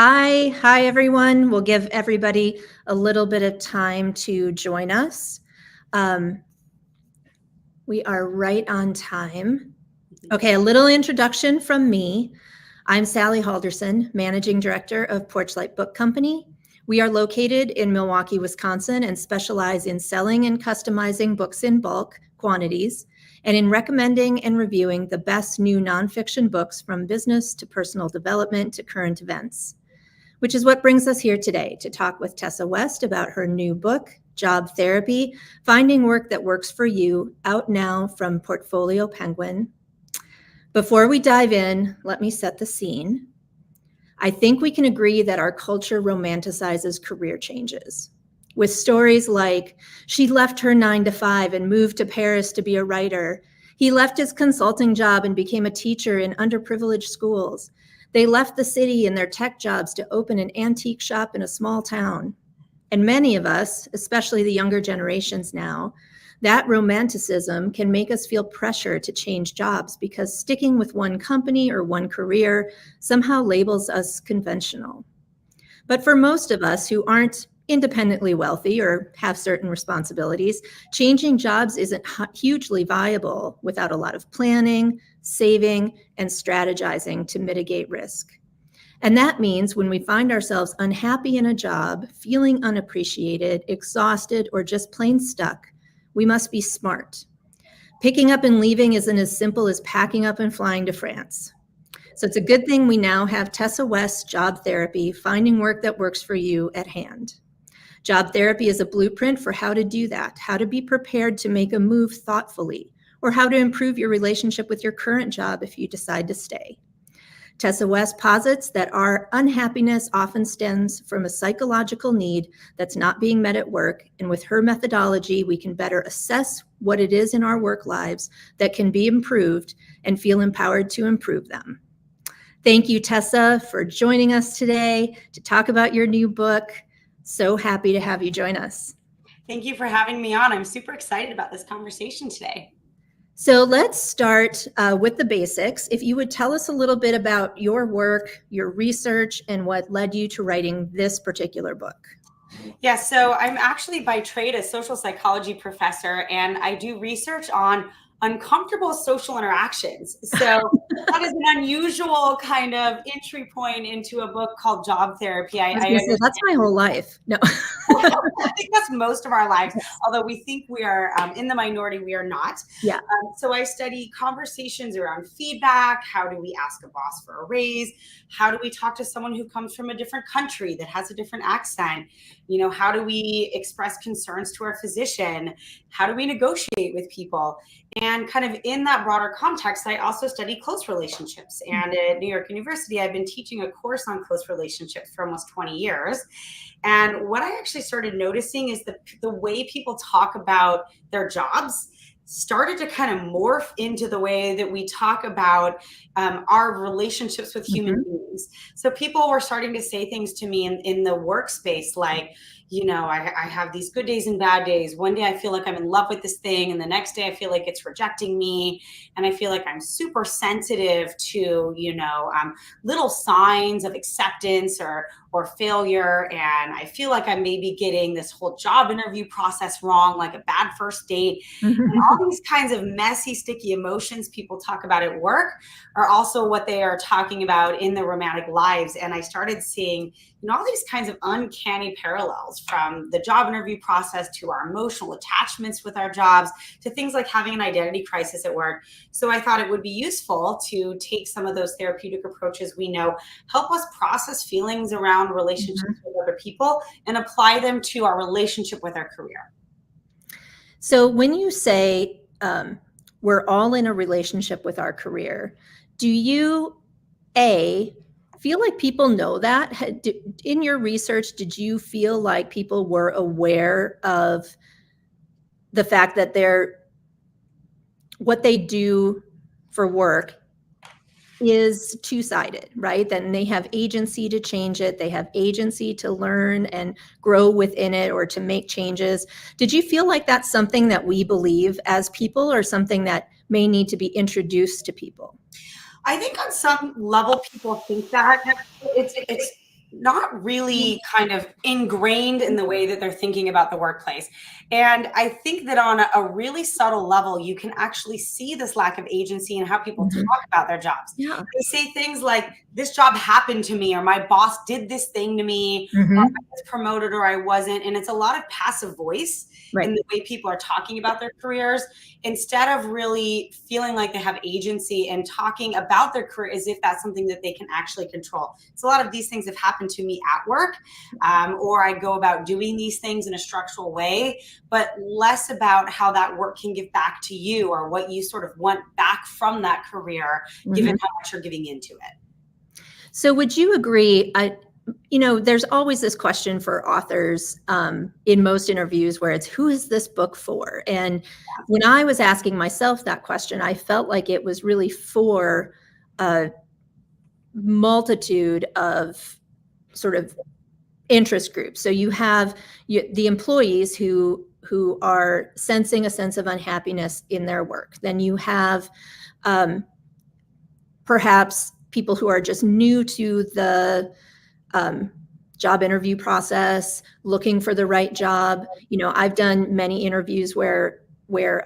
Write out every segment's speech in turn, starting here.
Hi everyone. We'll give everybody a little bit of time to join us. We are right on time. Okay, a little introduction from me. I'm Sally Haldorson, Managing Director of Porchlight Book Company. We are located in Milwaukee, Wisconsin, and specialize in selling and customizing books in bulk quantities and in recommending and reviewing the best new nonfiction books from business to personal development to current events, which is what brings us here today to talk with Tessa West about her new book, Job Therapy, Finding Work That Works for You, out now from Portfolio Penguin. Before we dive in, let me set the scene. I think we can agree that our culture romanticizes career changes, with stories like, she left her 9-to-5 and moved to Paris to be a writer. He left his consulting job and became a teacher in underprivileged schools. They left the city and their tech jobs to open an antique shop in a small town. And many of us, especially the younger generations now, that romanticism can make us feel pressure to change jobs because sticking with one company or one career somehow labels us conventional. But for most of us who aren't independently wealthy or have certain responsibilities, changing jobs isn't hugely viable without a lot of planning, saving, and strategizing to mitigate risk. And that means when we find ourselves unhappy in a job, feeling unappreciated, exhausted, or just plain stuck, we must be smart. Picking up and leaving isn't as simple as packing up and flying to France. So it's a good thing we now have Tessa West Job Therapy, Finding Work That Works for You at hand. Job Therapy is a blueprint for how to do that, how to be prepared to make a move thoughtfully, or how to improve your relationship with your current job if you decide to stay. Tessa West posits that our unhappiness often stems from a psychological need that's not being met at work, and with her methodology, we can better assess what it is in our work lives that can be improved and feel empowered to improve them. Thank you, Tessa, for joining us today to talk about your new book. So happy to have you join us. Thank you for having me on. I'm super excited about this conversation today. So let's start with the basics. If you would tell us a little bit about your work, your research, and what led you to writing this particular book. Yeah, so I'm actually by trade a social psychology professor, and I do research on uncomfortable social interactions. So that is an unusual kind of entry point into a book called Job Therapy. I was gonna say, that's my whole life. No. I think that's most of our lives, although we think we are in the minority, we are not. Yeah. So I study conversations around feedback. How do we ask a boss for a raise? How do we talk to someone who comes from a different country that has a different accent? How do we express concerns to our physician? How do we negotiate with people? And kind of in that broader context, I also study close relationships. And at New York University, I've been teaching a course on close relationships for almost 20 years. And what I actually started noticing is the way people talk about their jobs started to kind of morph into the way that we talk about our relationships with human beings. So people were starting to say things to me in the workspace like, I have these good days and bad days. One day I feel like I'm in love with this thing, and the next day I feel like it's rejecting me. And I feel like I'm super sensitive to, little signs of acceptance or failure. And I feel like I'm maybe getting this whole job interview process wrong, like a bad first date. And all these kinds of messy, sticky emotions people talk about at work are also what they are talking about in their romantic lives. And I started seeing all these kinds of uncanny parallels from the job interview process to our emotional attachments with our jobs to things like having an identity crisis at work. So I thought it would be useful to take some of those therapeutic approaches we know, help us process feelings around relationships with other people, and apply them to our relationship with our career. So when you say we're all in a relationship with our career, do you, feel like people know that? In your research, did you feel like people were aware of the fact that what they do for work is two-sided, right? Then they have agency to change it. They have agency to learn and grow within it or to make changes. Did you feel like that's something that we believe as people or something that may need to be introduced to people? I think on some level, people think that it's not really kind of ingrained in the way that they're thinking about the workplace. And I think that on a really subtle level, you can actually see this lack of agency in how people talk about their jobs. Yeah. They say things like, this job happened to me, or my boss did this thing to me, or I was promoted or I wasn't. And it's a lot of passive voice in the way people are talking about their careers, instead of really feeling like they have agency and talking about their career as if that's something that they can actually control. So a lot of these things have happened to me at work, or I go about doing these things in a structural way, but less about how that work can give back to you, or what you sort of want back from that career, given how much you're giving into it. So would you agree, there's always this question for authors in most interviews where it's, who is this book for? And when I was asking myself that question, I felt like it was really for a multitude of sort of interest groups. So you have the employees who are sensing a sense of unhappiness in their work. Then you have perhaps people who are just new to the job interview process, looking for the right job. I've done many interviews where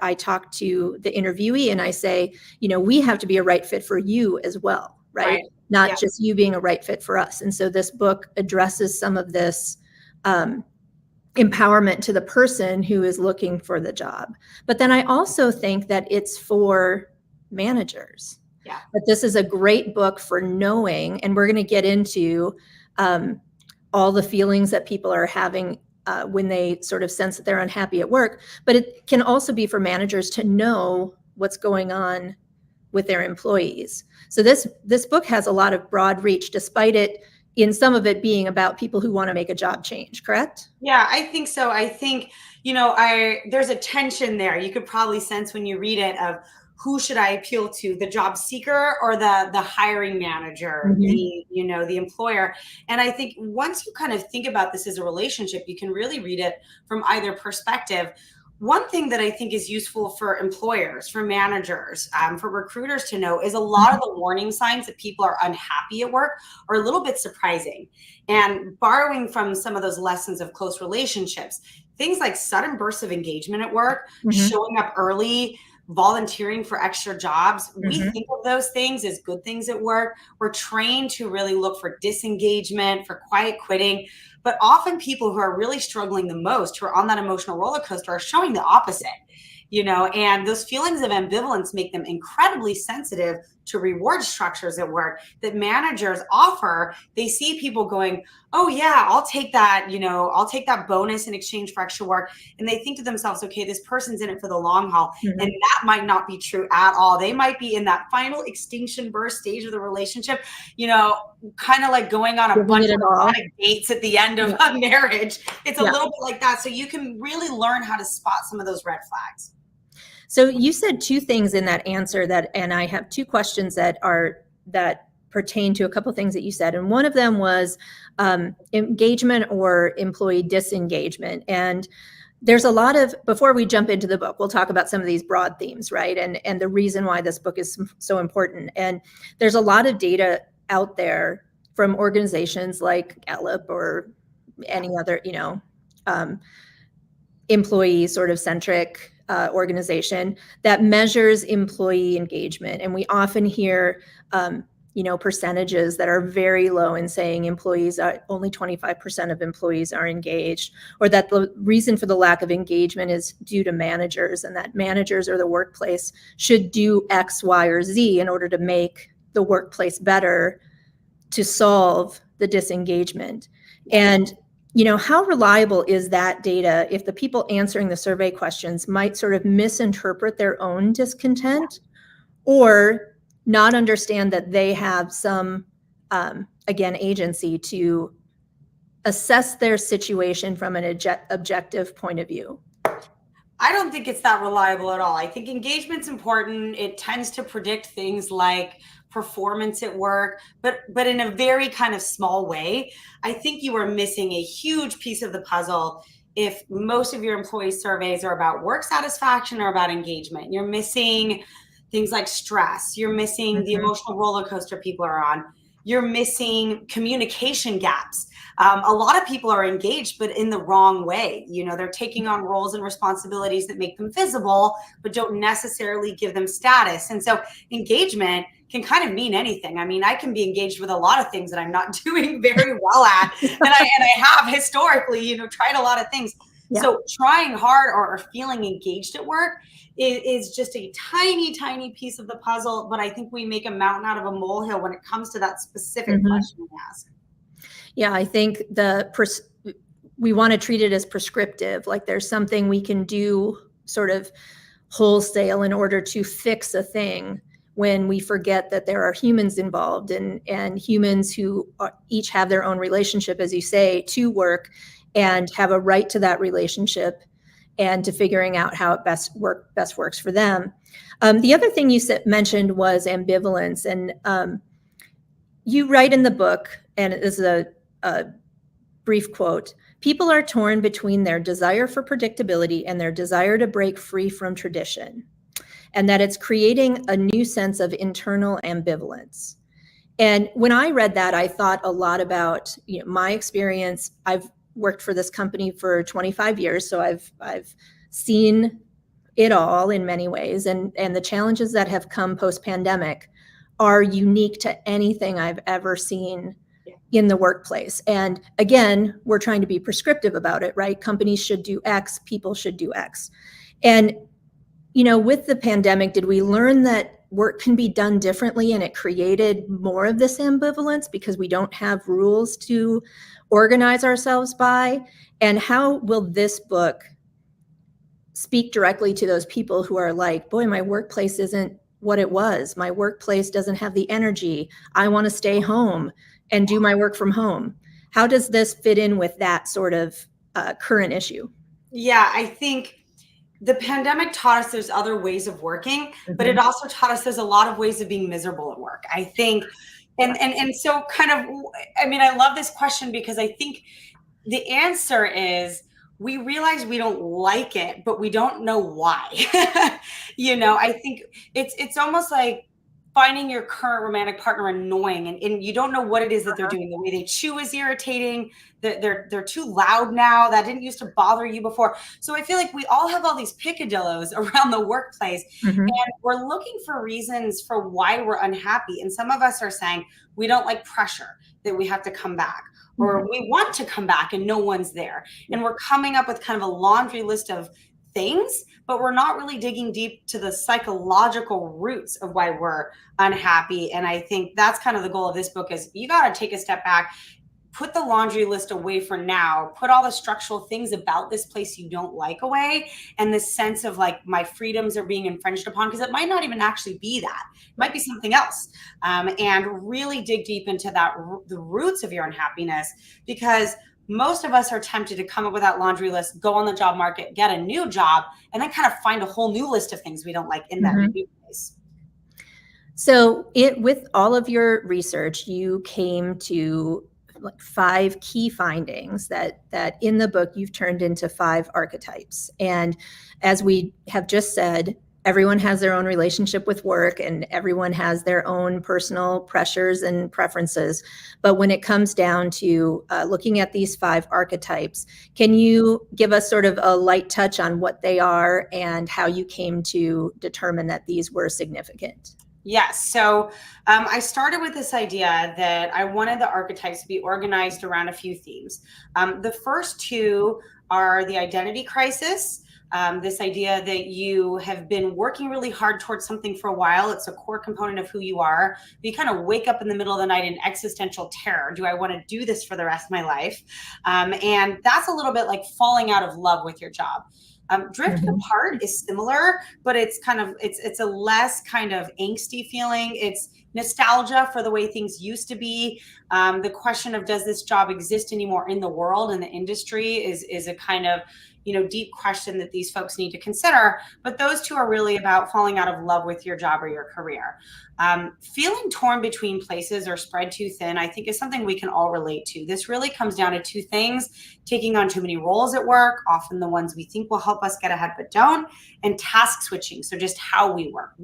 I talk to the interviewee and I say, we have to be a right fit for you as well, right? Not just you being a right fit for us. And so this book addresses some of this empowerment to the person who is looking for the job. But then I also think that it's for managers. Yeah. But this is a great book for knowing, and we're going to get into all the feelings that people are having when they sort of sense that they're unhappy at work. But it can also be for managers to know what's going on with their employees. So this book has a lot of broad reach, despite it, in some of it being about people who want to make a job change, correct? Yeah, I think so. I think, there's a tension there. You could probably sense when you read it of, who should I appeal to, the job seeker or the hiring manager, the employer? And I think once you kind of think about this as a relationship, you can really read it from either perspective. One thing that I think is useful for employers, for managers, for recruiters to know is a lot of the warning signs that people are unhappy at work are a little bit surprising. And borrowing from some of those lessons of close relationships, things like sudden bursts of engagement at work, showing up early, volunteering for extra jobs. We think of those things as good things at work. We're trained to really look for disengagement, for quiet quitting. But often people who are really struggling the most, who are on that emotional roller coaster, are showing the opposite. And those feelings of ambivalence make them incredibly sensitive to reward structures at work that managers offer. They see people going, oh yeah, I'll take that, I'll take that bonus in exchange for extra work. And they think to themselves, okay, this person's in it for the long haul. And that might not be true at all. They might be in that final extinction burst stage of the relationship, kind of like going on a bunch of dates at the end of a marriage. It's a little bit like that. So you can really learn how to spot some of those red flags. So you said two things in that answer and I have two questions that pertain to a couple of things that you said. And one of them was engagement or employee disengagement. And there's a lot of, before we jump into the book, we'll talk about some of these broad themes, right? And the reason why this book is so important. And there's a lot of data out there from organizations like Gallup or any other, employee sort of centric organization that measures employee engagement. And we often hear, percentages that are very low in saying only 25% of employees are engaged, or that the reason for the lack of engagement is due to managers, and that managers or the workplace should do X, Y, or Z in order to make the workplace better to solve the disengagement. And how reliable is that data if the people answering the survey questions might sort of misinterpret their own discontent or not understand that they have some, agency to assess their situation from an objective point of view? I don't think it's that reliable at all. I think engagement's important. It tends to predict things like performance at work, but in a very kind of small way. I think you are missing a huge piece of the puzzle if most of your employee surveys are about work satisfaction or about engagement. You're missing things like stress. You're missing the emotional roller coaster people are on. you're missing communication gaps. A lot of people are engaged, but in the wrong way. They're taking on roles and responsibilities that make them visible, but don't necessarily give them status. And so engagement can kind of mean anything. I mean, I can be engaged with a lot of things that I'm not doing very well at. And I have historically, tried a lot of things. Yeah. So trying hard or feeling engaged at work is just a tiny, tiny piece of the puzzle. But I think we make a mountain out of a molehill when it comes to that specific question we ask. Yeah, I think we want to treat it as prescriptive, like there's something we can do sort of wholesale in order to fix a thing, when we forget that there are humans involved and humans who each have their own relationship, as you say, to work, and have a right to that relationship and to figuring out how it best works for them. The other thing you mentioned was ambivalence. And you write in the book, and this is a brief quote, "People are torn between their desire for predictability and their desire to break free from tradition, and that it's creating a new sense of internal ambivalence." And when I read that, I thought a lot about my experience. I've worked for this company for 25 years, so I've seen it all in many ways, and the challenges that have come post-pandemic are unique to anything I've ever seen in the workplace. And again, we're trying to be prescriptive about it, right? Companies should do X, people should do X. And with the pandemic, did we learn that work can be done differently, and it created more of this ambivalence because we don't have rules to organize ourselves by? And how will this book speak directly to those people who are like, boy, my workplace isn't what it was. My workplace doesn't have the energy. I want to stay home and do my work from home. How does this fit in with that sort of current issue? Yeah, I think the pandemic taught us there's other ways of working, but it also taught us there's a lot of ways of being miserable at work, I think. And so kind of, I mean, I love this question because I think the answer is we realize we don't like it, but we don't know why. I think it's almost like finding your current romantic partner annoying, and you don't know what it is that they're doing. The way they chew is irritating. They're too loud now. That didn't used to bother you before. So I feel like we all have all these picadillos around the workplace, and we're looking for reasons for why we're unhappy. And some of us are saying we don't like pressure, that we have to come back, or we want to come back and no one's there. And we're coming up with kind of a laundry list of things, but we're not really digging deep to the psychological roots of why we're unhappy. And I think that's kind of the goal of this book is you got to take a step back, put the laundry list away for now, put all the structural things about this place you don't like away, and this sense of like my freedoms are being infringed upon, because it might not even actually be that. It might be something else. And really dig deep into the roots of your unhappiness, because most of us are tempted to come up with that laundry list, go on the job market, get a new job, and then kind of find a whole new list of things we don't like in that new place. So with all of your research, you came to like 5 key findings that in the book you've turned into 5 archetypes. And as we have just said, everyone has their own relationship with work, and everyone has their own personal pressures and preferences. But when it comes down to looking at these 5 archetypes, can you give us sort of a light touch on what they are and how you came to determine that these were significant? Yes. So I started with this idea that I wanted the archetypes to be organized around a few themes. The first 2 are the identity crisis. This idea that you have been working really hard towards something for a while. It's a core component of who you are. You kind of wake up in the middle of the night in existential terror. Do I want to do this for the rest of my life? And that's a little bit like falling out of love with your job. Drifting apart is similar, but it's kind of, it's a less kind of angsty feeling. It's nostalgia for the way things used to be. The question of, does this job exist anymore in the world, in the industry, is a kind of, deep question that these folks need to consider. But those two are really about falling out of love with your job or your career. Feeling torn between places or spread too thin, I think, is something we can all relate to. This really comes down to two things: taking on too many roles at work, often the ones we think will help us get ahead but don't, and task switching. So just how we work,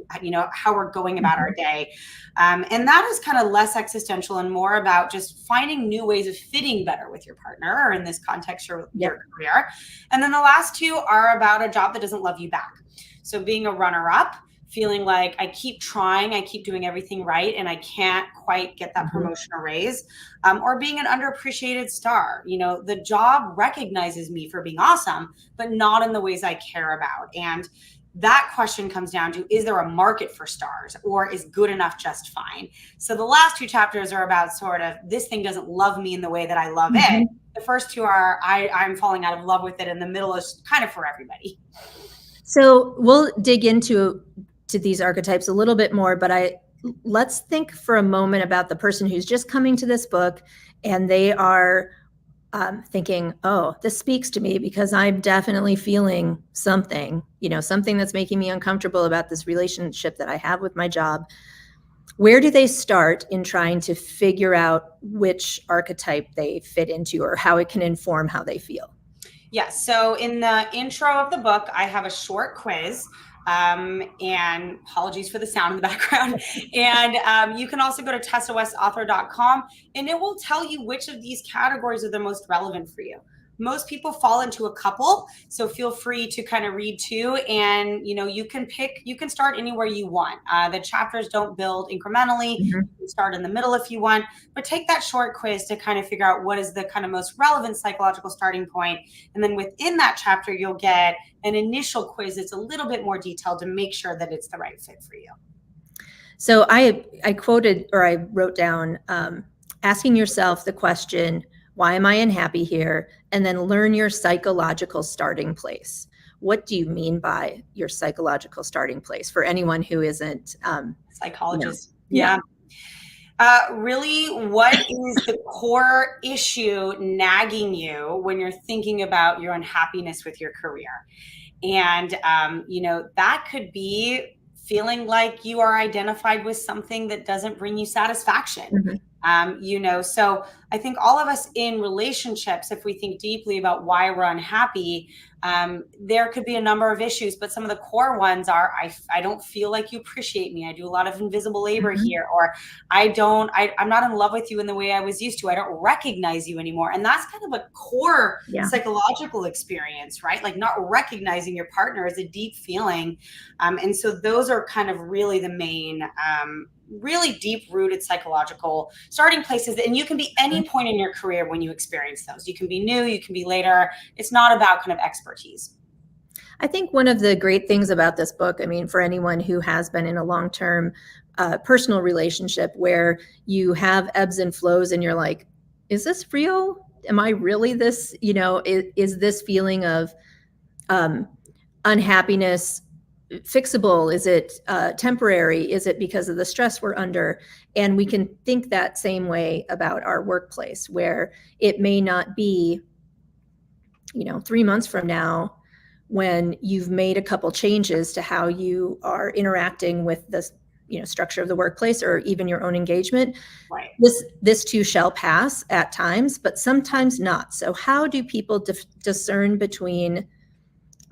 how we're going about our day. And that is kind of less existential and more about just finding new ways of fitting better with your partner, or in this context, your career. And then the last two are about a job that doesn't love you back. So being a runner-up, feeling like I keep trying, I keep doing everything right, and I can't quite get that promotion or raise, or being an underappreciated star. The job recognizes me for being awesome, but not in the ways I care about. And that question comes down to, is there a market for stars, or is good enough just fine? So the last two chapters are about sort of, this thing doesn't love me in the way that I love it. The first two are, I'm falling out of love with it, and the middle is kind of for everybody. So we'll dig into these archetypes a little bit more, but let's think for a moment about the person who's just coming to this book, and they are thinking, oh, this speaks to me because I'm definitely feeling something, something that's making me uncomfortable about this relationship that I have with my job. Where do they start in trying to figure out which archetype they fit into, or how it can inform how they feel? Yes. So in the intro of the book, I have a short quiz. And apologies for the sound in the background. And you can also go to tessawestauthor.com, and it will tell you which of these categories are the most relevant for you. Most people fall into a couple, so feel free to kind of read two, and you can start anywhere you want. The chapters don't build incrementally. You can start in the middle if you want, but take that short quiz to kind of figure out what is the kind of most relevant psychological starting point. And then within that chapter, you'll get an initial quiz that's a little bit more detailed to make sure that it's the right fit for you. So I quoted, or I wrote down, asking yourself the question, why am I unhappy here? And then learn your psychological starting place. What do you mean by your psychological starting place, for anyone who isn't psychologist? Really, what is the core issue nagging you when you're thinking about your unhappiness with your career? And, that could be feeling like you are identified with something that doesn't bring you satisfaction. So I think all of us in relationships, if we think deeply about why we're unhappy, there could be a number of issues, but some of the core ones are, I don't feel like you appreciate me. I do a lot of invisible labor here, or I'm not in love with you in the way I was used to. I don't recognize you anymore. And that's kind of a core psychological experience, right? Like not recognizing your partner is a deep feeling. And so those are kind of really the main, really deep rooted psychological starting places. And you can be any point in your career when you experience those. You can be new, you can be later. It's not about kind of expertise. I think one of the great things about this book, for anyone who has been in a long-term personal relationship where you have ebbs and flows and you're like, is this real? Am I really this, is this feeling of unhappiness fixable? Is it temporary? Is it because of the stress we're under? And we can think that same way about our workplace, where it may not be, 3 months from now, when you've made a couple changes to how you are interacting with this, structure of the workplace, or even your own engagement. Right. This too shall pass at times, but sometimes not. So how do people discern between,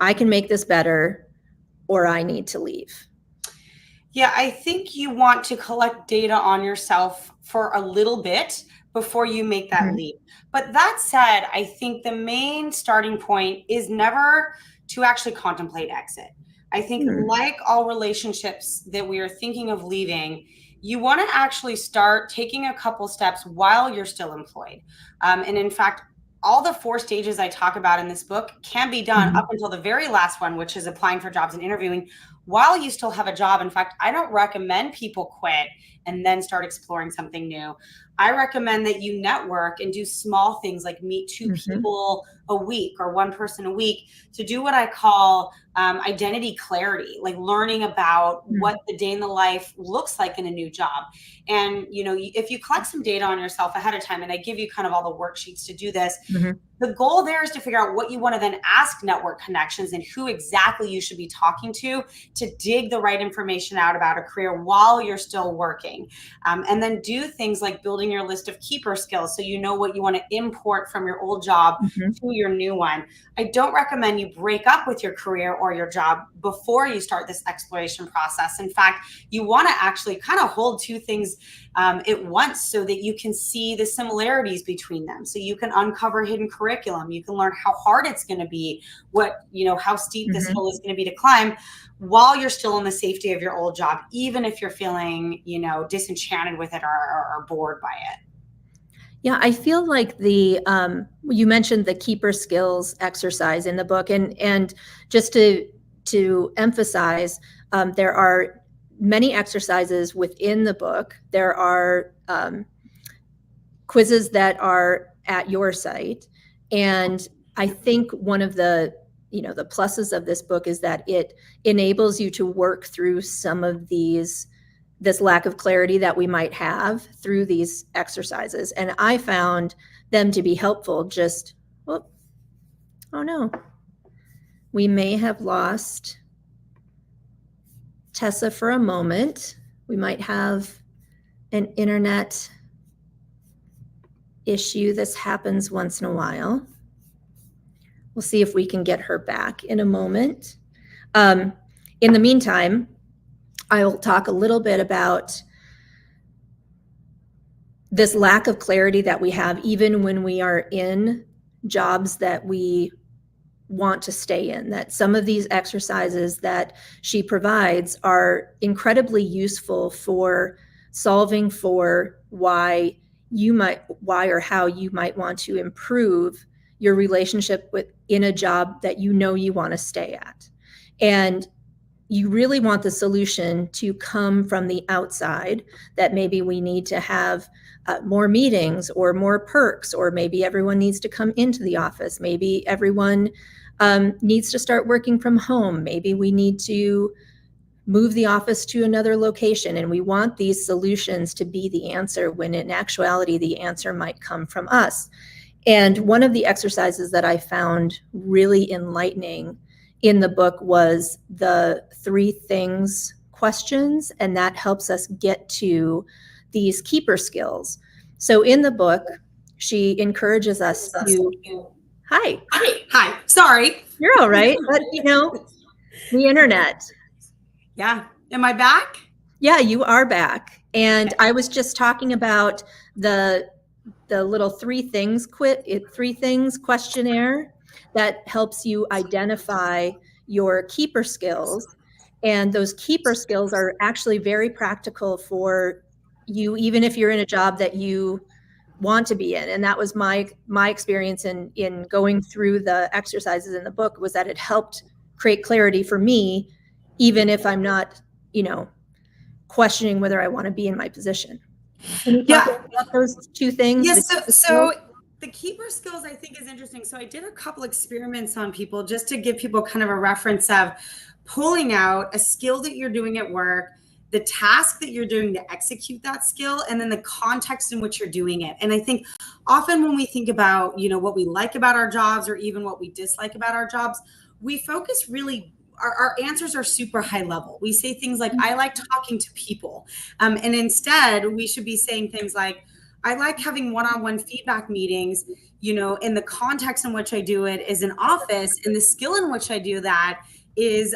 I can make this better, or I need to leave? Yeah, I think you want to collect data on yourself for a little bit before you make that leap. But that said, I think the main starting point is never to actually contemplate exit. I think like all relationships that we are thinking of leaving, you want to actually start taking a couple steps while you're still employed. And in fact, all the 4 stages I talk about in this book can be done up until the very last one, which is applying for jobs and interviewing, while you still have a job. In fact, I don't recommend people quit and then start exploring something new. I recommend that you network and do small things like meet 2 people a week or 1 person a week to do what I call identity clarity, like learning about what the day in the life looks like in a new job. And, if you collect some data on yourself ahead of time, and I give you kind of all the worksheets to do this, The goal there is to figure out what you want to then ask network connections and who exactly you should be talking to dig the right information out about a career while you're still working. And then do things like building your list of keeper skills so you know what you want to import from your old job Mm-hmm. to your new one. I don't recommend you break up with your career or your job before you start this exploration process. In fact, you want to actually kind of hold two things at once so that you can see the similarities between them. So you can uncover hidden curriculum. You can learn how hard it's going to be, how steep this hill is going to be to climb while you're still in the safety of your old job, even if you're feeling, disenchanted with it or bored by it. Yeah, I feel like you mentioned the keeper skills exercise in the book, and just to emphasize, there are many exercises within the book. There are quizzes that are at your site, and I think one of the pluses of this book is that it enables you to work through some of this lack of clarity that we might have through these exercises. And I found them to be helpful. Oh no, we may have lost Tessa for a moment. We might have an internet issue. This happens once in a while. We'll see if we can get her back in a moment. In the meantime, I will talk a little bit about this lack of clarity that we have even when we are in jobs that we want to stay in, that some of these exercises that she provides are incredibly useful for solving for why or how you might want to improve your relationship in a job that you want to stay at. And you really want the solution to come from the outside, that maybe we need to have more meetings or more perks, or maybe everyone needs to come into the office. Maybe everyone needs to start working from home. Maybe we need to move the office to another location. And we want these solutions to be the answer when in actuality, the answer might come from us. And one of the exercises that I found really enlightening in the book was the 3 things questions, and that helps us get to these keeper skills. So in the book, she encourages us to, Hi, sorry. You're all right, but the internet. Yeah, am I back? Yeah, you are back. And I was just talking about the little 3 things questionnaire that helps you identify your keeper skills. And those keeper skills are actually very practical for you, even if you're in a job that you want to be in. And that was my experience in going through the exercises in the book, was that it helped create clarity for me, even if I'm not, questioning whether I want to be in my position. Can you talk about those 2 things? Yes, so the keeper skills I think is interesting. So I did a couple experiments on people just to give people kind of a reference of pulling out a skill that you're doing at work, the task that you're doing to execute that skill, and then the context in which you're doing it. And I think often when we think about, what we like about our jobs or even what we dislike about our jobs, we focus really our answers are super high level. We say things like, I like talking to people. And instead, we should be saying things like, I like having one-on-one feedback meetings, in the context in which I do it is an office, and the skill in which I do that is,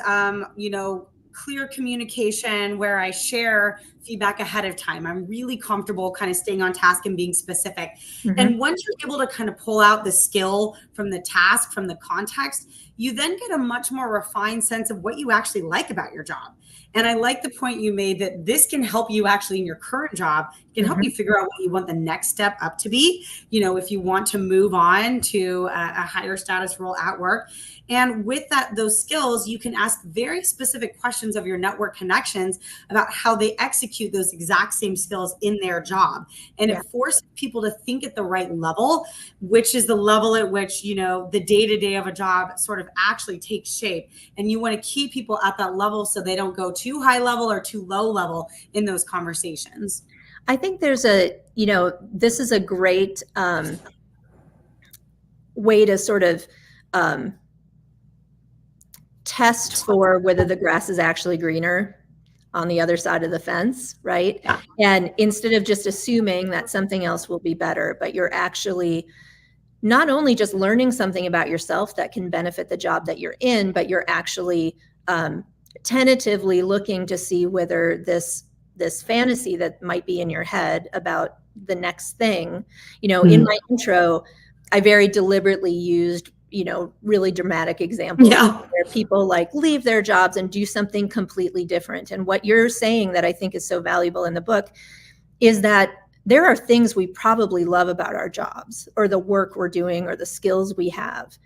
clear communication where I share feedback ahead of time. I'm really comfortable kind of staying on task and being specific. Mm-hmm. And once you're able to kind of pull out the skill from the task, from the context, you then get a much more refined sense of what you actually like about your job. And I like the point you made that this can help you actually in your current job. It can help you figure out what you want the next step up to be, if you want to move on to a higher status role at work. And with those skills, you can ask very specific questions of your network connections about how they execute those exact same skills in their job. And it forces people to think at the right level, which is the level at which, the day-to-day of a job sort of actually takes shape. And you want to keep people at that level so they don't go too high level or too low level in those conversations. I think there's this is a great way to sort of test for whether the grass is actually greener on the other side of the fence, right? Yeah. And instead of just assuming that something else will be better, but you're actually not only just learning something about yourself that can benefit the job that you're in, but you're actually tentatively looking to see whether this fantasy that might be in your head about the next thing, in my intro, I very deliberately used, really dramatic examples where people leave their jobs and do something completely different. And what you're saying that I think is so valuable in the book is that there are things we probably love about our jobs or the work we're doing or the skills we have.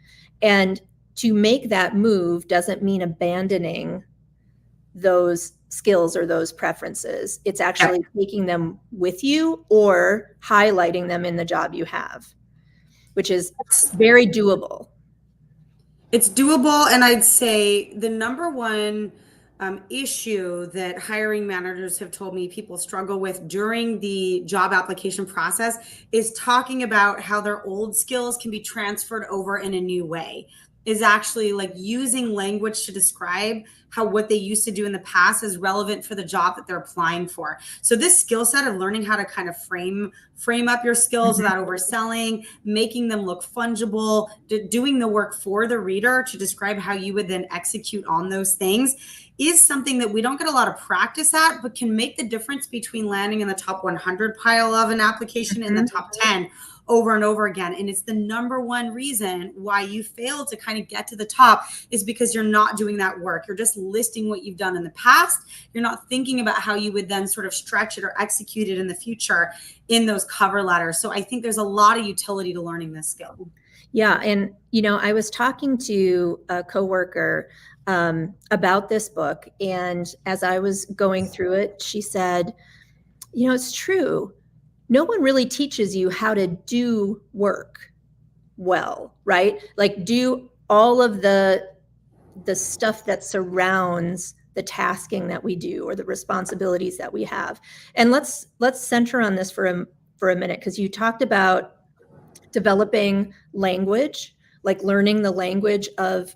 And to make that move doesn't mean abandoning those skills or those preferences. It's actually taking them with you or highlighting them in the job you have, which is very doable. It's doable. And I'd say the number one issue that hiring managers have told me people struggle with during the job application process is talking about how their old skills can be transferred over in a new way, is actually using language to describe how what they used to do in the past is relevant for the job that they're applying for. So this skill set of learning how to kind of frame up your skills without overselling, making them look fungible, doing the work for the reader to describe how you would then execute on those things is something that we don't get a lot of practice at, but can make the difference between landing in the top 100 pile of an application and the top 10 over and over again. And it's the number one reason why you fail to kind of get to the top is because you're not doing that work. You're just listing what you've done in the past. You're not thinking about how you would then sort of stretch it or execute it in the future in those cover letters. So I think there's a lot of utility to learning this skill. Yeah. And, I was talking to a coworker about this book. And as I was going through it, she said, it's true. No one really teaches you how to do work well, right? Do all of the stuff that surrounds the tasking that we do or the responsibilities that we have. And let's center on this for a minute, because you talked about developing language, learning the language of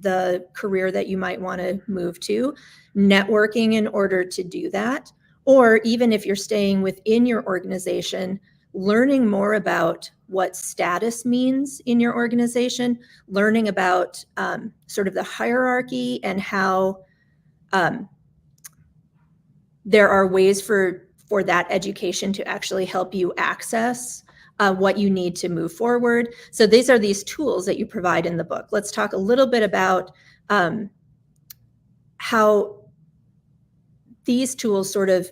the career that you might want to move to, networking in order to do that. Or even if you're staying within your organization, learning more about what status means in your organization, learning about sort of the hierarchy and how there are ways for that education to actually help you access what you need to move forward. So these are these tools that you provide in the book. Let's talk a little bit about how these tools sort of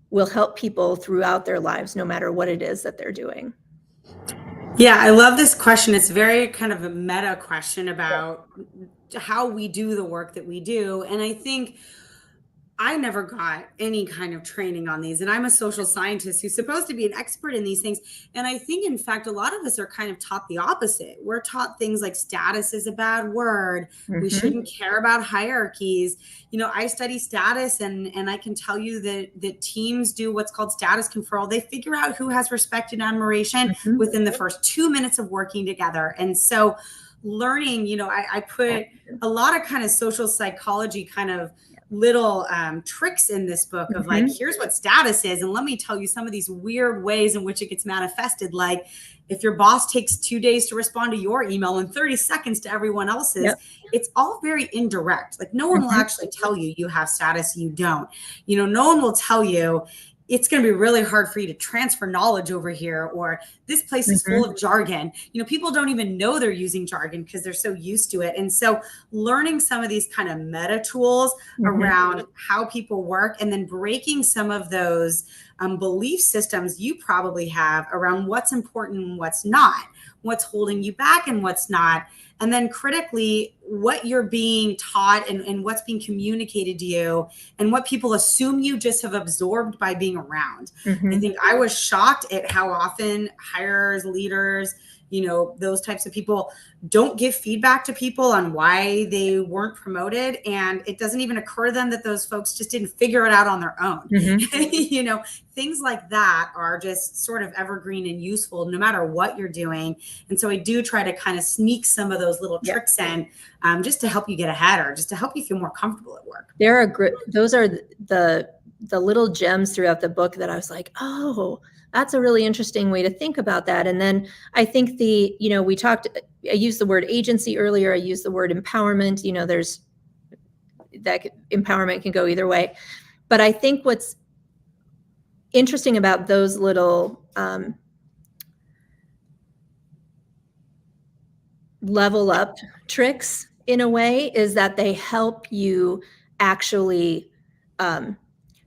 will help people throughout their lives, no matter what it is that they're doing. Yeah, I love this question. It's very kind of a meta question about how we do the work that we do. And I think I never got any kind of training on these. And I'm a social scientist who's supposed to be an expert in these things. And I think, in fact, a lot of us are kind of taught the opposite. We're taught things like status is a bad word. We shouldn't care about hierarchies. I study status and I can tell you that teams do what's called status control. They figure out who has respect and admiration within the first 2 minutes of working together. And so learning, I put a lot of kind of social psychology kind of little tricks in this book of here's what status is. And let me tell you some of these weird ways in which it gets manifested. Like if your boss takes 2 days to respond to your email and 30 seconds to everyone else's, it's all very indirect. No one will actually tell you you have status, you don't. No one will tell you it's going to be really hard for you to transfer knowledge over here, or this place is full of jargon. People don't even know they're using jargon because they're so used to it. And so learning some of these kind of meta tools around how people work, and then breaking some of those belief systems you probably have around what's important and what's not, what's holding you back and what's not. And then critically, what you're being taught and what's being communicated to you and what people assume you just have absorbed by being around. I think I was shocked at how often hirers, leaders, those types of people don't give feedback to people on why they weren't promoted. And it doesn't even occur to them that those folks just didn't figure it out on their own. Things like that are just sort of evergreen and useful no matter what you're doing. And so I do try to kind of sneak some of those little tricks in just to help you get ahead, or just to help you feel more comfortable at work. Those are the little gems throughout the book that I was like, oh, that's a really interesting way to think about that. And then I think I used the word agency earlier. I used the word empowerment. Empowerment can go either way. But I think what's interesting about those little level up tricks in a way is that they help you actually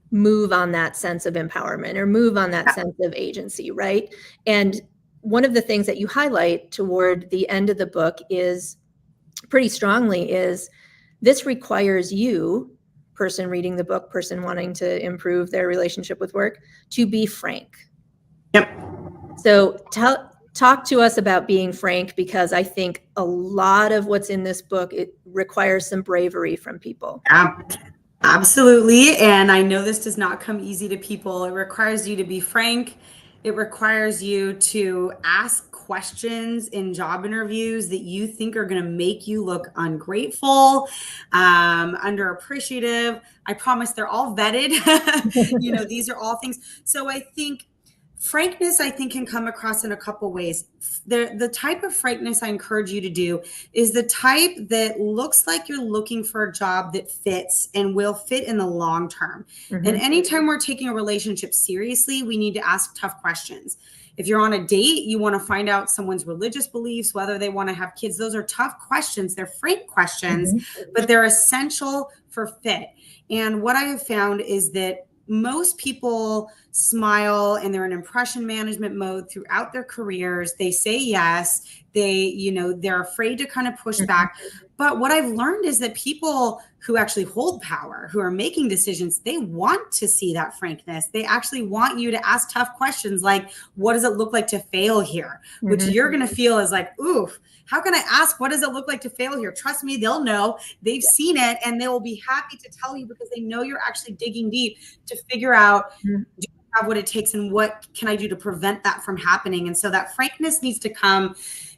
move on that sense of empowerment, or move on that sense of agency, right? And one of the things that you highlight toward the end of the book is pretty strongly is this requires you, person reading the book, person wanting to improve their relationship with work, to be frank. Yep. So talk to us about being frank, because I think a lot of what's in this book, it requires some bravery from people. Absolutely. And I know this does not come easy to people. It requires you to be frank. It requires you to ask questions in job interviews that you think are going to make you look ungrateful, underappreciative. I promise they're all vetted. These are all things. So I think frankness, can come across in a couple ways. The type of frankness I encourage you to do is the type that looks like you're looking for a job that fits and will fit in the long term. And anytime we're taking a relationship seriously, we need to ask tough questions. If you're on a date, you want to find out someone's religious beliefs, whether they want to have kids. Those are tough questions. They're frank questions, but they're essential for fit. And what I have found is that most people smile and they're in impression management mode throughout their careers. They say yes. They're afraid to kind of push back. But what I've learned is that people who actually hold power, who are making decisions, they want to see that frankness. They actually want you to ask tough questions like, what does it look like to fail here? Which you're going to feel is like, oof, how can I ask, what does it look like to fail here? Trust me, they'll know. They've seen it, and they will be happy to tell you, because they know you're actually digging deep to figure out, do I have what it takes, and what can I do to prevent that from happening? And so that frankness needs to come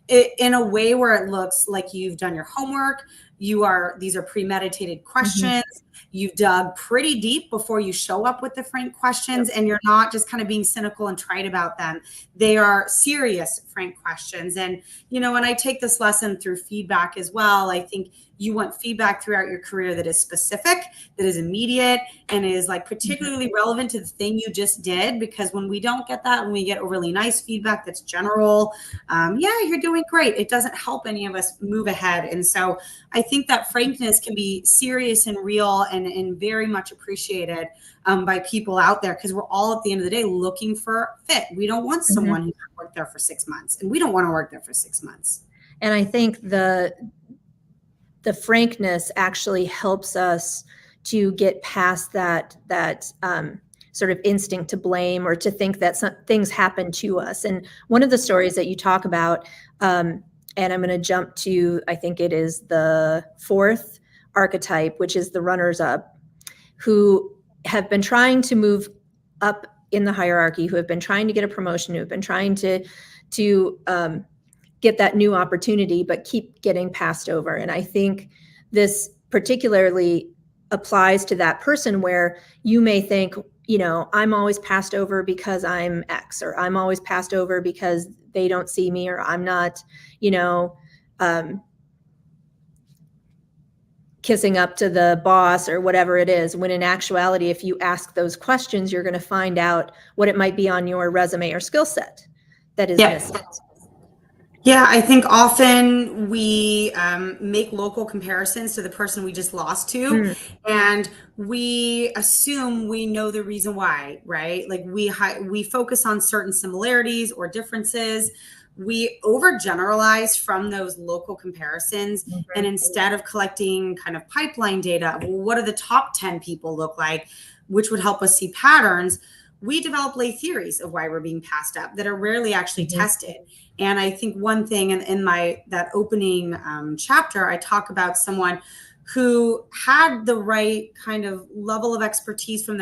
in a way where it looks like you've done your homework. These are premeditated questions. You've dug pretty deep before you show up with the frank questions, and you're not just kind of being cynical and trite about them. They are serious, frank questions. And, and I take this lesson through feedback as well. I think you want feedback throughout your career that is specific, that is immediate, and is like particularly relevant to the thing you just did. Because when we don't get that, when we get overly nice feedback that's general, you're doing great, it doesn't help any of us move ahead. And so I think that frankness can be serious and real and very much appreciated by people out there, because we're all at the end of the day looking for fit. We don't want someone who's worked there for 6 months, and we don't want to work there for 6 months. And I think the frankness actually helps us to get past that sort of instinct to blame, or to think that some things happen to us. And one of the stories that you talk about, and I'm going to jump to, I think it is the 4th archetype, which is the runners up, who have been trying to move up in the hierarchy, who have been trying to get a promotion, who have been trying to get that new opportunity, but keep getting passed over. And I think this particularly applies to that person where you may think, I'm always passed over because I'm X, or I'm always passed over because they don't see me, or I'm not, kissing up to the boss, or whatever it is. When in actuality, if you ask those questions, you're going to find out what it might be on your resume or skill set that is missing. Yeah, I think often we make local comparisons to the person we just lost to, and we assume we know the reason why, right? Like we focus on certain similarities or differences. We overgeneralize from those local comparisons, and instead of collecting kind of pipeline data, what do the top 10 people look like, which would help us see patterns, we develop lay theories of why we're being passed up that are rarely actually Mhm. tested. And I think one thing in my that opening chapter, I talk about someone who had the right kind of level of expertise from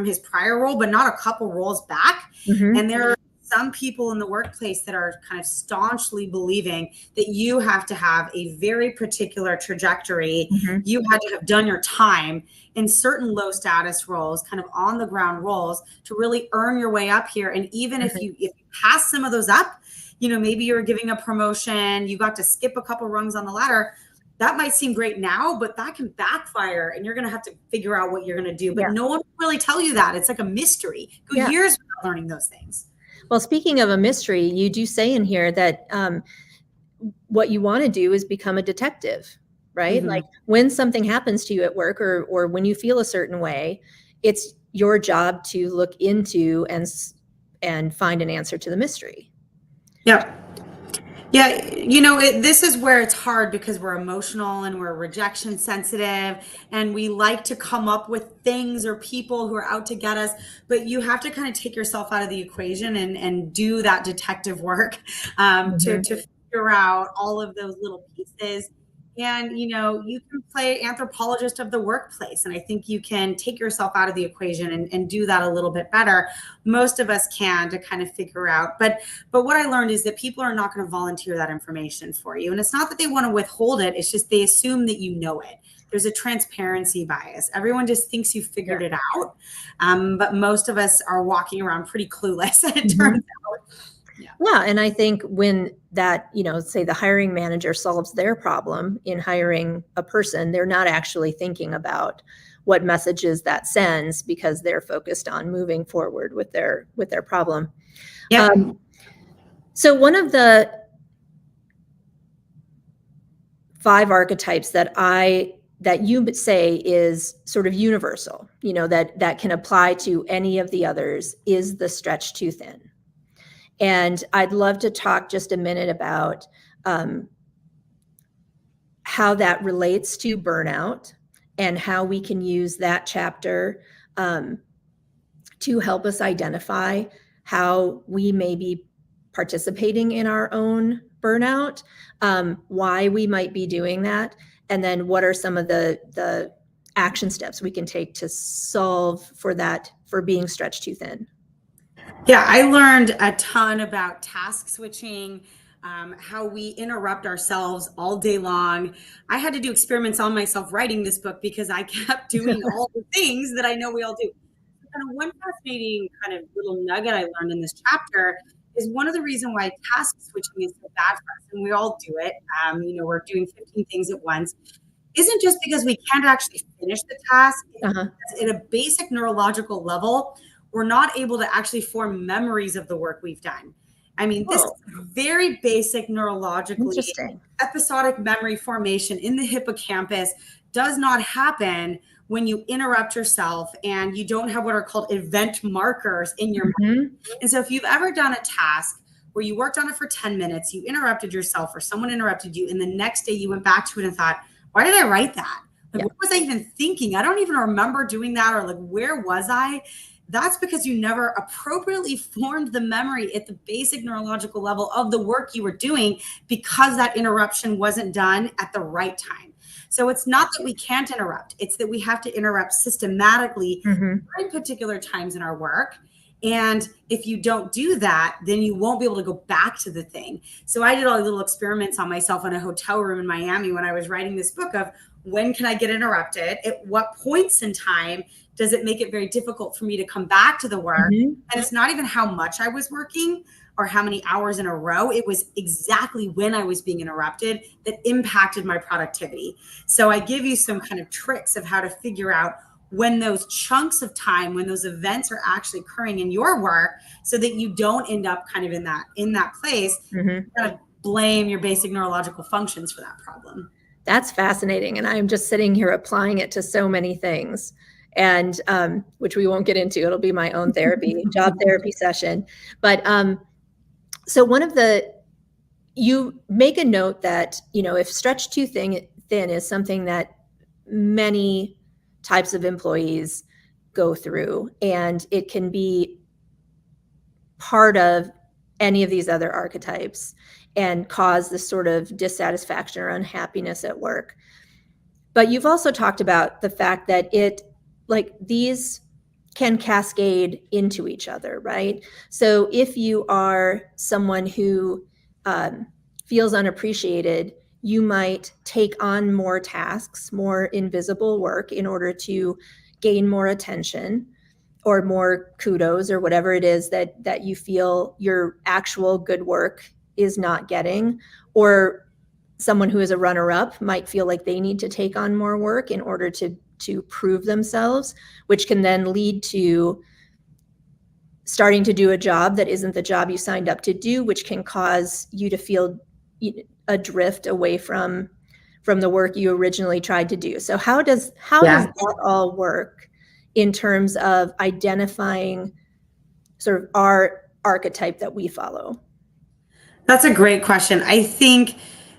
his prior role, but not a couple roles back. Mhm. And there are some people in the workplace that are kind of staunchly believing that you have to have a very particular trajectory. Mhm. You had to have done your time in certain low status roles, kind of on the ground roles, to really earn your way up here. And even if you pass some of those up, maybe you're giving a promotion, you got to skip a couple rungs on the ladder. That might seem great now, but that can backfire, and you're going to have to figure out what you're going to do. But Yeah. no one will really tell you that. It's like a mystery. Go Yeah. years without learning those things. Well, speaking of a mystery, you do say in here that what you want to do is become a detective, right? Mhm. Like when something happens to you at work or when you feel a certain way, it's your job to look into and find an answer to the mystery. Yep. Yeah, this is where it's hard because we're emotional and we're rejection sensitive, and we like to come up with things or people who are out to get us. But you have to kind of take yourself out of the equation and do that detective work to figure out all of those little pieces. And you can play anthropologist of the workplace, and I think you can take yourself out of the equation and do that a little bit better. Most of us can, to kind of figure out. But what I learned is that people are not going to volunteer that information for you. And it's not that they want to withhold it. It's just they assume that you know it. There's a transparency bias. Everyone just thinks you figured it out. But most of us are walking around pretty clueless, it turns out. Yeah. And I think when that, say the hiring manager solves their problem in hiring a person, they're not actually thinking about what messages that sends because they're focused on moving forward with their problem. Yeah. So one of the 5 archetypes that you say is sort of universal, that can apply to any of the others, is the stretch too thin. And I'd love to talk just a minute about how that relates to burnout and how we can use that chapter to help us identify how we may be participating in our own burnout, why we might be doing that, and then what are some of the action steps we can take to solve for being stretched too thin. Yeah, I learned a ton about task switching, how we interrupt ourselves all day long. I had to do experiments on myself writing this book because I kept doing all the things that I know we all do. Kind of one fascinating kind of little nugget I learned in this chapter is one of the reasons why task switching is so bad for us, and we all do it. We're doing 15 things at once. Isn't just because we can't actually finish the task. At a basic neurological level, we're not able to actually form memories of the work we've done. I mean, this is very basic neurologically. Episodic memory formation in the hippocampus does not happen when you interrupt yourself and you don't have what are called event markers in your mind. And so if you've ever done a task where you worked on it for 10 minutes, you interrupted yourself or someone interrupted you, and the next day you went back to it and thought, why did I write that? What was I even thinking? I don't even remember doing that, or where was I? That's because you never appropriately formed the memory at the basic neurological level of the work you were doing, because that interruption wasn't done at the right time. So it's not that we can't interrupt. It's that we have to interrupt systematically during particular times in our work. And if you don't do that, then you won't be able to go back to the thing. So I did all these little experiments on myself in a hotel room in Miami when I was writing this book of when can I get interrupted? At what points in time does it make it very difficult for me to come back to the work? And it's not even how much I was working or how many hours in a row. It was exactly when I was being interrupted that impacted my productivity. So I give you some kind of tricks of how to figure out when those chunks of time, when those events are actually occurring in your work, so that you don't end up kind of in that place, kind of blame your basic neurological functions for that problem. That's fascinating. And I'm just sitting here applying it to so many things, and which we won't get into. It'll be my own job therapy session. But so you make a note that, if stretched too thin is something that many types of employees go through, and it can be part of any of these other archetypes and cause this sort of dissatisfaction or unhappiness at work. But you've also talked about the fact that these can cascade into each other, right? So if you are someone who feels unappreciated, you might take on more tasks, more invisible work in order to gain more attention or more kudos or whatever it is that you feel your actual good work is not getting. Or someone who is a runner-up might feel like they need to take on more work in order to prove themselves, which can then lead to starting to do a job that isn't the job you signed up to do, which can cause you to feel adrift away from the work you originally tried to do. So how does that all work in terms of identifying sort of our archetype that we follow? That's a great question. I think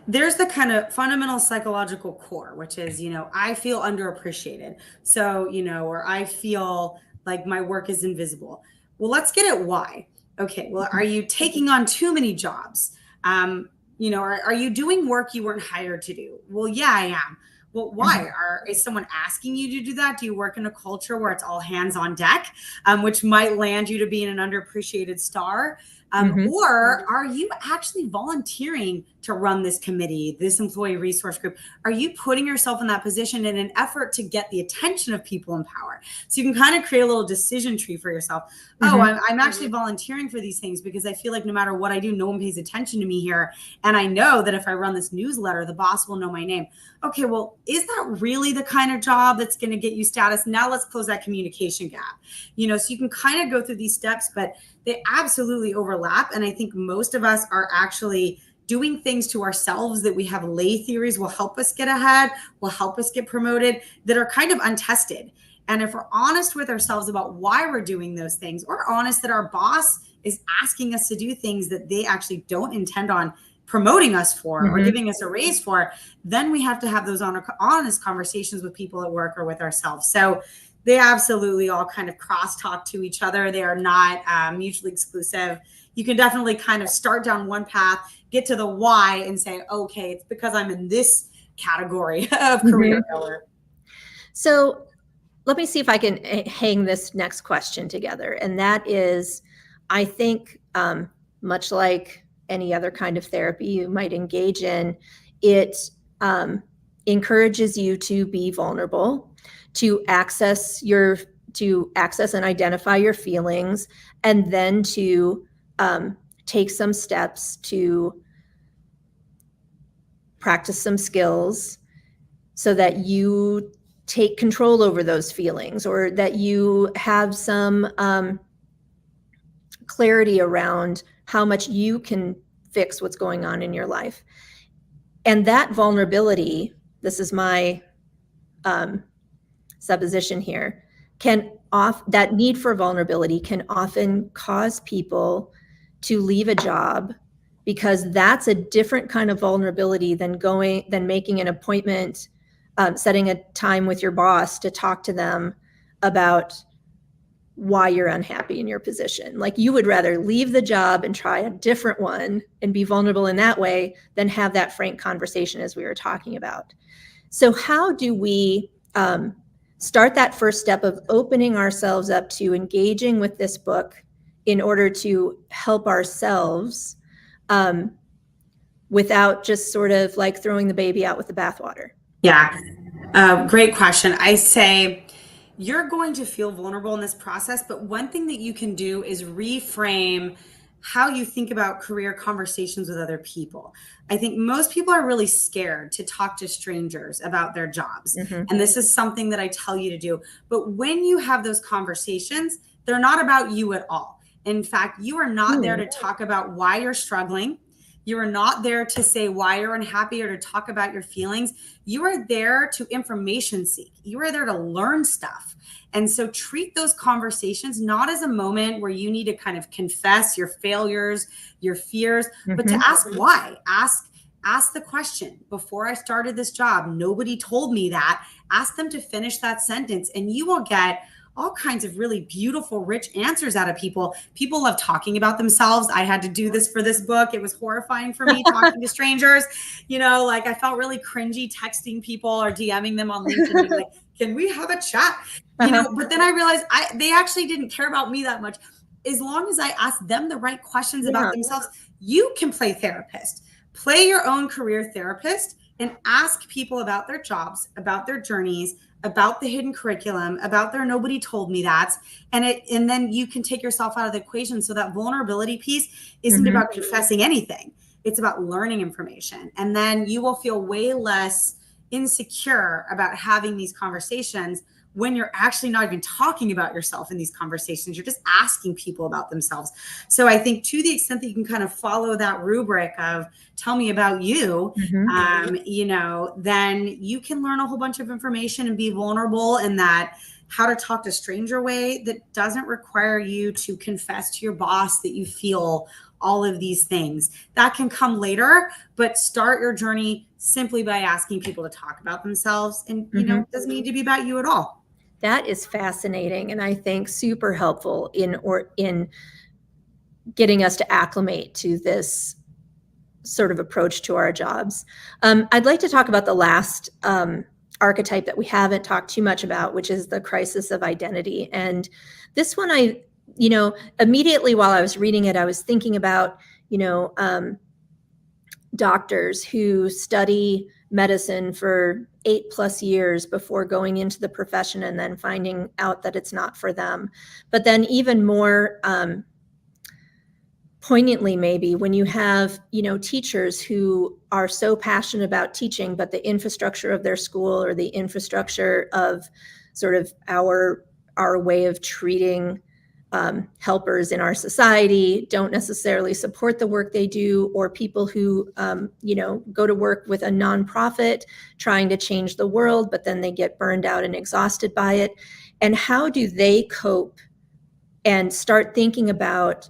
there's the kind of fundamental psychological core, which is, I feel underappreciated. So, or I feel like my work is invisible. Well, let's get at why. Okay, well, are you taking on too many jobs? Are you doing work you weren't hired to do? Well, yeah, I am. Well, why? Is someone asking you to do that? Do you work in a culture where it's all hands on deck, which might land you to being an underappreciated star? Or are you actually volunteering to run this committee, this employee resource group? Are you putting yourself in that position in an effort to get the attention of people in power? So you can kind of create a little decision tree for yourself. Oh, I'm actually volunteering for these things because I feel like no matter what I do, no one pays attention to me here. And I know that if I run this newsletter, the boss will know my name. Okay, well, is that really the kind of job that's going to get you status? Now let's close that communication gap. So you can kind of go through these steps, but they absolutely overlap. And I think most of us are actually doing things to ourselves that we have lay theories will help us get ahead, will help us get promoted, that are kind of untested. And if we're honest with ourselves about why we're doing those things, or honest that our boss is asking us to do things that they actually don't intend on promoting us for or giving us a raise for, then we have to have those honest conversations with people at work or with ourselves. So they absolutely all kind of crosstalk to each other. They are not mutually exclusive. You can definitely kind of start down one path, get to the why and say, okay, it's because I'm in this category of career goer. So let me see if I can hang this next question together. And that is, I think, much like any other kind of therapy you might engage in, it encourages you to be vulnerable, to access and identify your feelings, and then to take some steps to practice some skills so that you take control over those feelings, or that you have some clarity around how much you can fix what's going on in your life. And that vulnerability, this is my supposition here, that need for vulnerability can often cause people to leave a job, because that's a different kind of vulnerability than making an appointment, setting a time with your boss to talk to them about why you're unhappy in your position. Like, you would rather leave the job and try a different one and be vulnerable in that way than have that frank conversation as we were talking about. So how do we start that first step of opening ourselves up to engaging with this book in order to help ourselves without just sort of like throwing the baby out with the bathwater? Yeah, great question. I say you're going to feel vulnerable in this process, but one thing that you can do is reframe how you think about career conversations with other people. I think most people are really scared to talk to strangers about their jobs. And this is something that I tell you to do. But when you have those conversations, they're not about you at all. In fact, you are not there to talk about why you're struggling. You are not there to say why you're unhappy or to talk about your feelings. You are there to information seek. You are there to learn stuff. And so treat those conversations not as a moment where you need to kind of confess your failures, your fears, but to ask why. Ask the question. Before I started this job, nobody told me that. Ask them to finish that sentence, and you will get all kinds of really beautiful, rich answers out of people. People love talking about themselves. I had to do this for this book. It was horrifying for me talking to strangers. Like I felt really cringy texting people or DMing them on LinkedIn, being like, can we have a chat? But then I realized they actually didn't care about me that much. As long as I asked them the right questions about themselves, you can play therapist. Play your own career therapist and ask people about their jobs, about their journeys, about the hidden curriculum, about their nobody told me that. And then you can take yourself out of the equation. So that vulnerability piece isn't about confessing anything. It's about learning information. And then you will feel way less insecure about having these conversations when you're actually not even talking about yourself in these conversations. You're just asking people about themselves. So I think to the extent that you can kind of follow that rubric of tell me about you, then you can learn a whole bunch of information and be vulnerable in that how to talk to a stranger way that doesn't require you to confess to your boss that you feel all of these things. That can come later, but start your journey simply by asking people to talk about themselves. And, it doesn't need to be about you at all. That is fascinating, and I think super helpful in getting us to acclimate to this sort of approach to our jobs. I'd like to talk about the last archetype that we haven't talked too much about, which is the crisis of identity. And this one, immediately while I was reading it, I was thinking about, doctors who study medicine for 8+ years before going into the profession and then finding out that it's not for them. But then even more poignantly, maybe when you have, teachers who are so passionate about teaching, but the infrastructure of their school or the infrastructure of sort of our way of treating helpers in our society don't necessarily support the work they do, or people who, go to work with a nonprofit trying to change the world, but then they get burned out and exhausted by it. And how do they cope and start thinking about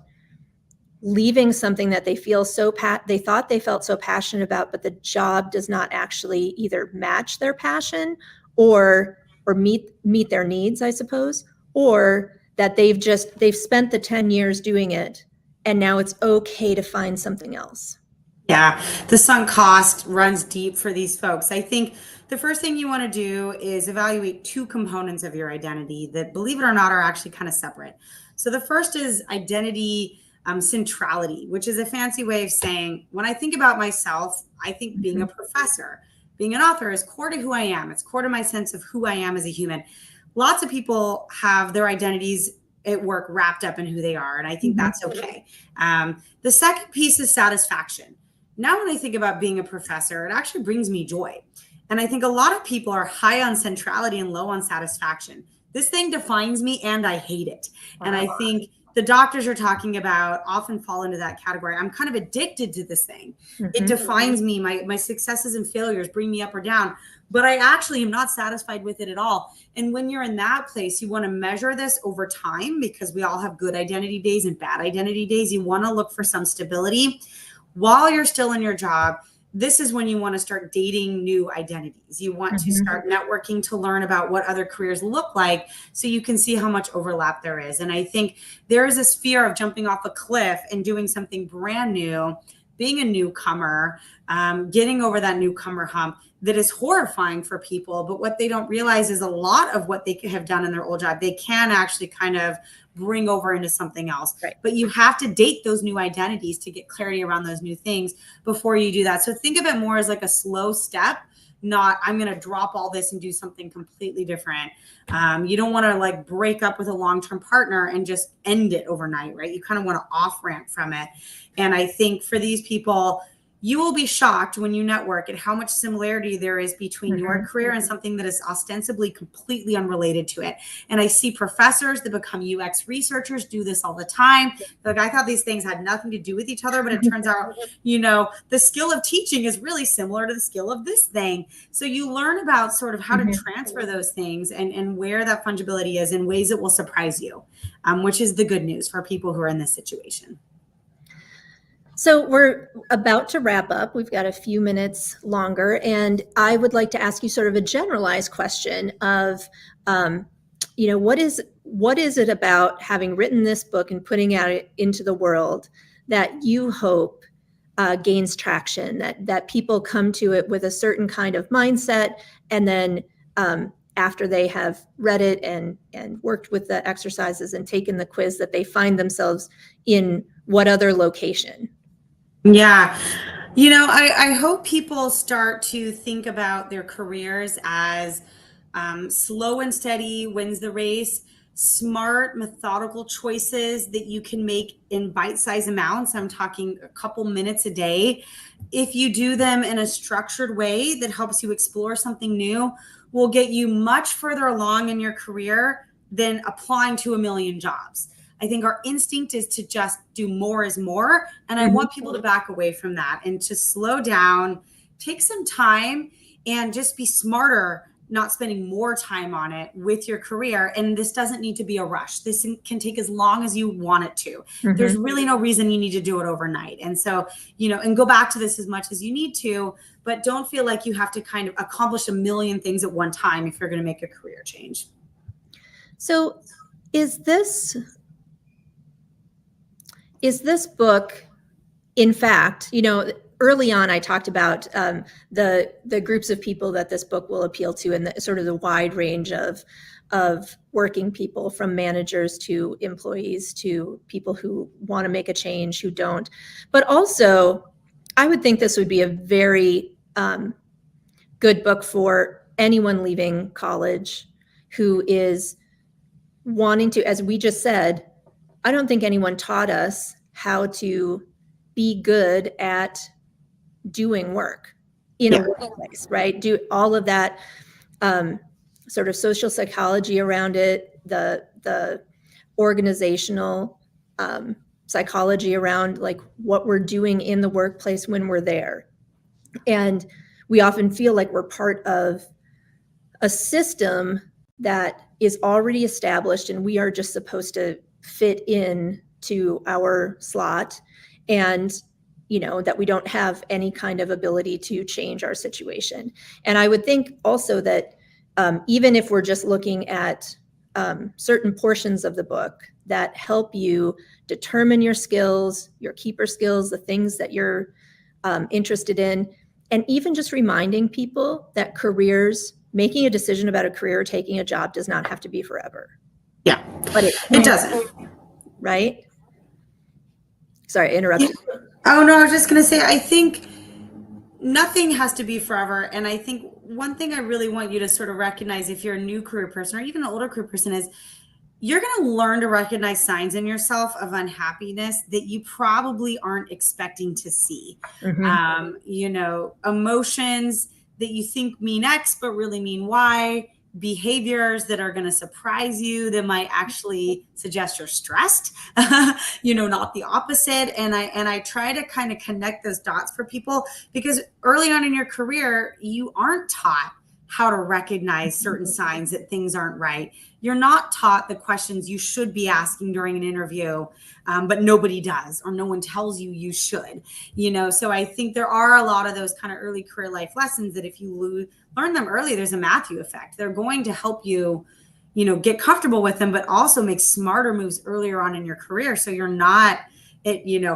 leaving something that they feel they thought they felt so passionate about, but the job does not actually either match their passion or meet their needs, I suppose, or that they've spent the 10 years doing it and now it's okay to find something else. Yeah, the sunk cost runs deep for these folks. I think the first thing you want to do is evaluate two components of your identity that, believe it or not, are actually kind of separate. So the first is identity centrality, which is a fancy way of saying, when I think about myself, I think being a professor, being an author is core to who I am. It's core to my sense of who I am as a human. Lots of people have their identities at work wrapped up in who they are, and I think that's okay. The second piece is satisfaction. Now, when I think about being a professor, it actually brings me joy. And I think a lot of people are high on centrality and low on satisfaction. This thing defines me and I hate it. And I think the doctors you're talking about often fall into that category. I'm kind of addicted to this thing. It defines me. My successes and failures bring me up or down, but I actually am not satisfied with it at all. And when you're in that place, you want to measure this over time, because we all have good identity days and bad identity days. You want to look for some stability while you're still in your job. This is when you want to start dating new identities. You want to start networking to learn about what other careers look like so you can see how much overlap there is. And I think there is this fear of jumping off a cliff and doing something brand new, being a newcomer, getting over that newcomer hump that is horrifying for people. But what they don't realize is a lot of what they have done in their old job, they can actually kind of bring over into something else. Right. But you have to date those new identities to get clarity around those new things before you do that. So think of it more as like a slow step, not I'm going to drop all this and do something completely different. You don't want to like break up with a long-term partner and just end it overnight, right? You kind of want to off ramp from it. And I think for these people, you will be shocked when you network at how much similarity there is between your career and something that is ostensibly completely unrelated to it. And I see professors that become UX researchers do this all the time. Like, I thought these things had nothing to do with each other, but it turns out, the skill of teaching is really similar to the skill of this thing. So you learn about sort of how to transfer those things and where that fungibility is in ways that will surprise you, which is the good news for people who are in this situation. So we're about to wrap up. We've got a few minutes longer, and I would like to ask you sort of a generalized question of what is it about having written this book and putting it into the world that you hope gains traction, that people come to it with a certain kind of mindset, and then after they have read it and worked with the exercises and taken the quiz, that they find themselves in what other location? Yeah. I hope people start to think about their careers as slow and steady wins the race, smart, methodical choices that you can make in bite-sized amounts. I'm talking a couple minutes a day. If you do them in a structured way that helps you explore something new, will get you much further along in your career than applying to a million jobs. I think our instinct is to just do more is more. And I want people to back away from that and to slow down, take some time, and just be smarter, not spending more time on it with your career. And this doesn't need to be a rush. This can take as long as you want it to. There's really no reason you need to do it overnight. And so, and go back to this as much as you need to, but don't feel like you have to kind of accomplish a million things at one time if you're going to make a career change. So is this book, in fact, early on, I talked about the groups of people that this book will appeal to, and sort of the wide range of working people, from managers to employees to people who want to make a change, who don't. But also, I would think this would be a very good book for anyone leaving college who is wanting to, as we just said, I don't think anyone taught us how to be good at doing work in a workplace, right? Do all of that sort of social psychology around it, the organizational psychology around like what we're doing in the workplace when we're there. And we often feel like we're part of a system that is already established and we are just supposed to fit in to our slot, and that we don't have any kind of ability to change our situation. And I would think also that even if we're just looking at certain portions of the book that help you determine your skills, your keeper skills, the things that you're interested in, and even just reminding people that making a decision about a career or taking a job does not have to be forever. Yeah, but it doesn't. Right? Sorry, I interrupted. Yeah. Oh, no, I was just going to say, I think nothing has to be forever. And I think one thing I really want you to sort of recognize, if you're a new career person or even an older career person, is you're going to learn to recognize signs in yourself of unhappiness that you probably aren't expecting to see. Emotions that you think mean X, but really mean Y. Behaviors that are going to surprise you, that might actually suggest you're stressed, not the opposite. And I try to kind of connect those dots for people, because early on in your career, you aren't taught how to recognize certain signs that things aren't right. You're not taught the questions you should be asking during an interview, but nobody does, or no one tells you should, So I think there are a lot of those kind of early career life lessons that if you learn them early, there's a Matthew effect. They're going to help you, get comfortable with them, but also make smarter moves earlier on in your career. So you're not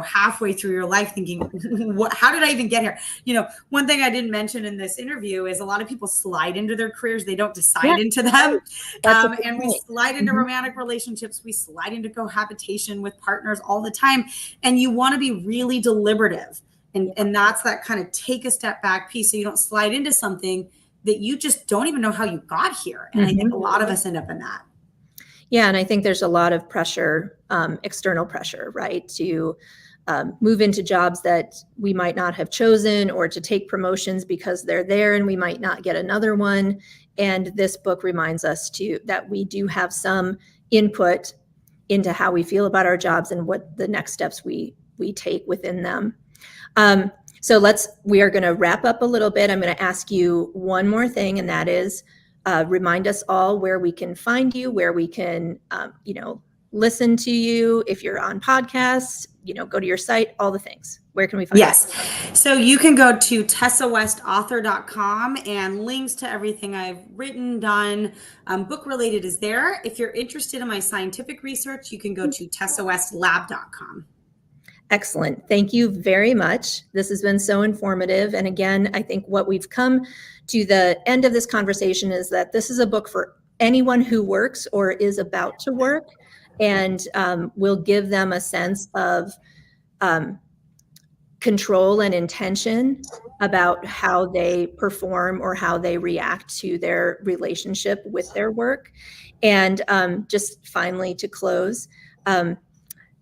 halfway through your life thinking, how did I even get here? One thing I didn't mention in this interview is a lot of people slide into their careers. They don't decide into them. And we slide into romantic relationships. We slide into cohabitation with partners all the time. And you want to be really deliberative. And that's that kind of take a step back piece, so you don't slide into something that you just don't even know how you got here. And I think a lot of us end up in that. Yeah, and I think there's a lot of pressure, external pressure, right, to move into jobs that we might not have chosen, or to take promotions because they're there and we might not get another one. And this book reminds us that we do have some input into how we feel about our jobs and what the next steps we take within them. So we are going to wrap up a little bit. I'm going to ask you one more thing, and that is, remind us all where we can find you, where we can, listen to you. If you're on podcasts, go to your site, all the things. Where can we find Yes. So you can go to tessawestauthor.com, and links to everything I've written, done, book related is there. If you're interested in my scientific research, you can go to tessawestlab.com. Excellent. Thank you very much. This has been so informative. And again, I think what we've come to the end of this conversation is that this is a book for anyone who works or is about to work, and will give them a sense of control and intention about how they perform or how they react to their relationship with their work. And just finally, to close,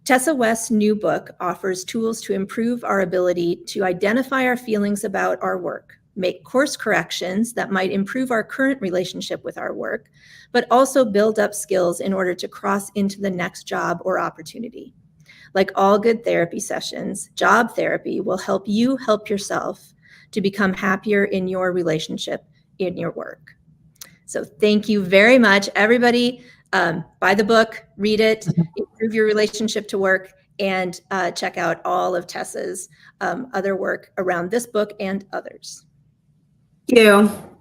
Tessa West's new book offers tools to improve our ability to identify our feelings about our work, make course corrections that might improve our current relationship with our work, but also build up skills in order to cross into the next job or opportunity. Like all good therapy sessions, job therapy will help you help yourself to become happier in your relationship, in your work. So thank you very much, everybody. Buy the book, read it, improve your relationship to work, and check out all of Tessa's other work around this book and others. Thank you.